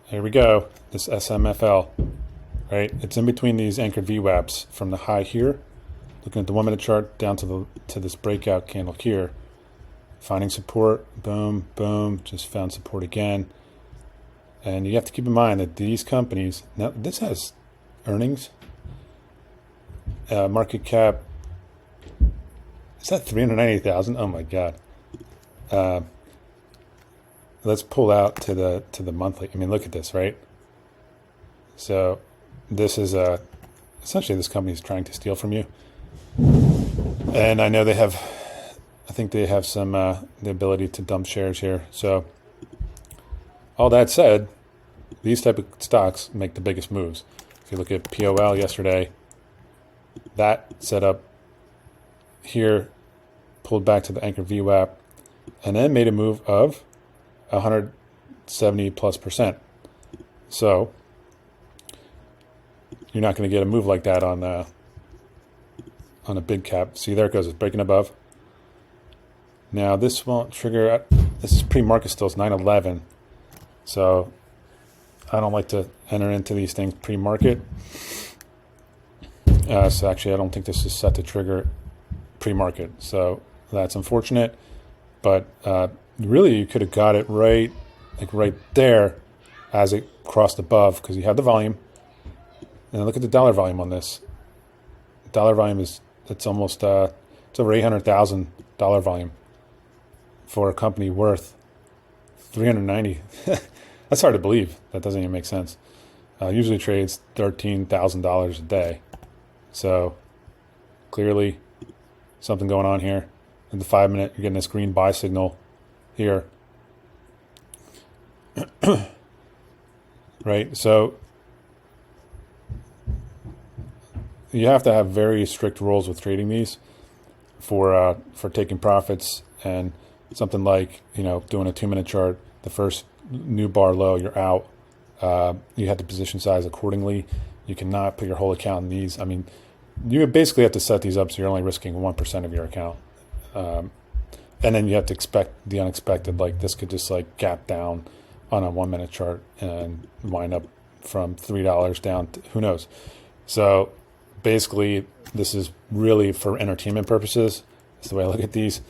Here we go. This SMFL, right? It's in between these anchored VWAPs from the high here, looking at the 1 minute chart down to this breakout candle here. Finding support, boom, boom, just found support again. And you have to keep in mind that these companies, now this has earnings, market cap, is that 398,000? Oh my God. Let's pull out to the monthly. I mean, look at this, right? So this is essentially this company is trying to steal from you. And I know I think they have some the ability to dump shares here. So all that said, these type of stocks make the biggest moves. If you look at POL yesterday, that set up here, pulled back to the anchor VWAP, and then made a move of 170+%. So you're not going to get a move like that on a big cap. See, there it goes. It's breaking above. Now this won't trigger. This is pre-market still. It's 9/11. So I don't like to enter into these things pre-market. So actually, I don't think this is set to trigger pre-market. So that's unfortunate. But really, you could have got it right there as it crossed above, because you have the volume. And look at the dollar volume on this. Dollar volume it's almost it's over $800,000 volume for a company worth 390. That's hard to believe. That doesn't even make sense. Usually trades $13,000 a day. So clearly something going on here. In the 5 minute, you're getting this green buy signal here. Right? So you have to have very strict rules with trading these for taking profits, and something like, doing a 2 minute chart, the first new bar low, you're out. You have to position size accordingly. You cannot put your whole account in these. I mean, you basically have to set these up so you're only risking 1% of your account. And then you have to expect the unexpected, like this could just like gap down on a 1 minute chart and wind up from $3 down to, who knows. So basically this is really for entertainment purposes. That's the way I look at these.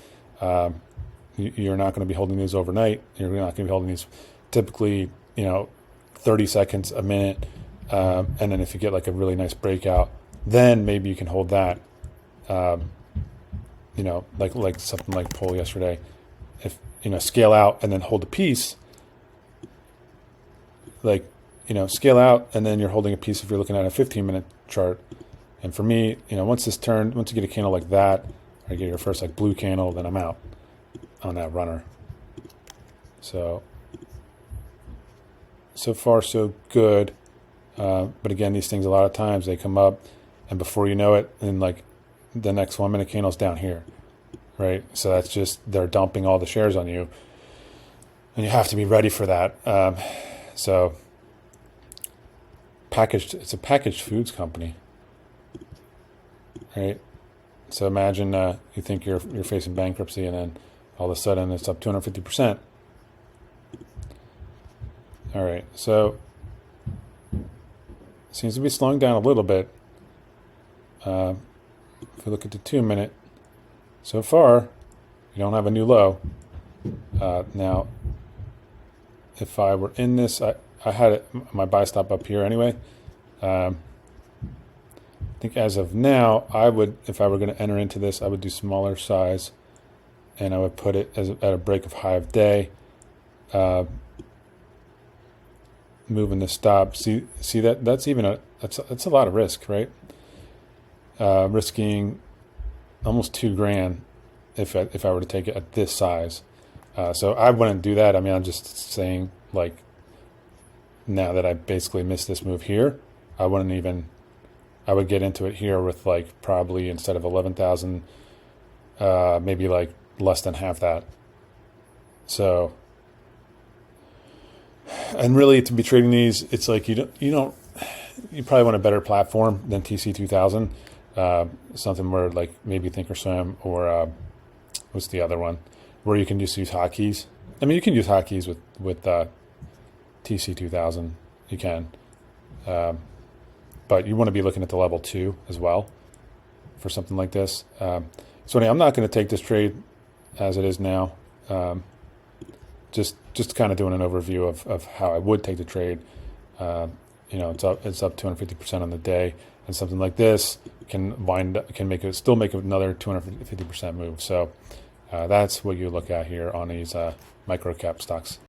You're not going to be holding these overnight. You're not going to be holding these typically, 30 seconds, a minute. And then if you get like a really nice breakout, then maybe you can hold that. Like something like pull yesterday, if scale out and then hold a piece, scale out and then you're holding a piece if you're looking at a 15-minute chart. And for me, once you get a candle like that, or you get your first like blue candle, then I'm out on that runner. So far so good. But again, these things a lot of times they come up, and before you know it, then like the next 1 minute candle's down here, right? So that's just, they're dumping all the shares on you, and you have to be ready for that. So it's a packaged foods company, right? So imagine you think you're facing bankruptcy, and then all of a sudden it's up 250%. All right, so seems to be slowing down a little bit. If we look at the 2 minute, so far, you don't have a new low. Now, if I were in this, I had my buy stop up here anyway. I think as of now, if I were going to enter into this, I would do smaller size, and I would put it at a break of high of day. Moving the stop. See that's even that's a lot of risk, right? Risking almost $2,000 if I were to take it at this size. So I wouldn't do that. I mean, I'm just saying, like, now that I basically missed this move here, I would get into it here with like probably instead of 11,000, maybe like less than half that. So, and really to be trading these, it's like you probably want a better platform than TC2000. Something where like maybe Thinkorswim or what's the other one, where you can just use hotkeys. I mean, you can use hotkeys with TC2000, you can. But you want to be looking at the level 2 as well for something like this. So anyway, I'm not going to take this trade as it is now. Just kind of doing an overview of how I would take the trade. It's up 250% on the day, and something like this can still make another 250% move. So that's what you look at here on these micro cap stocks.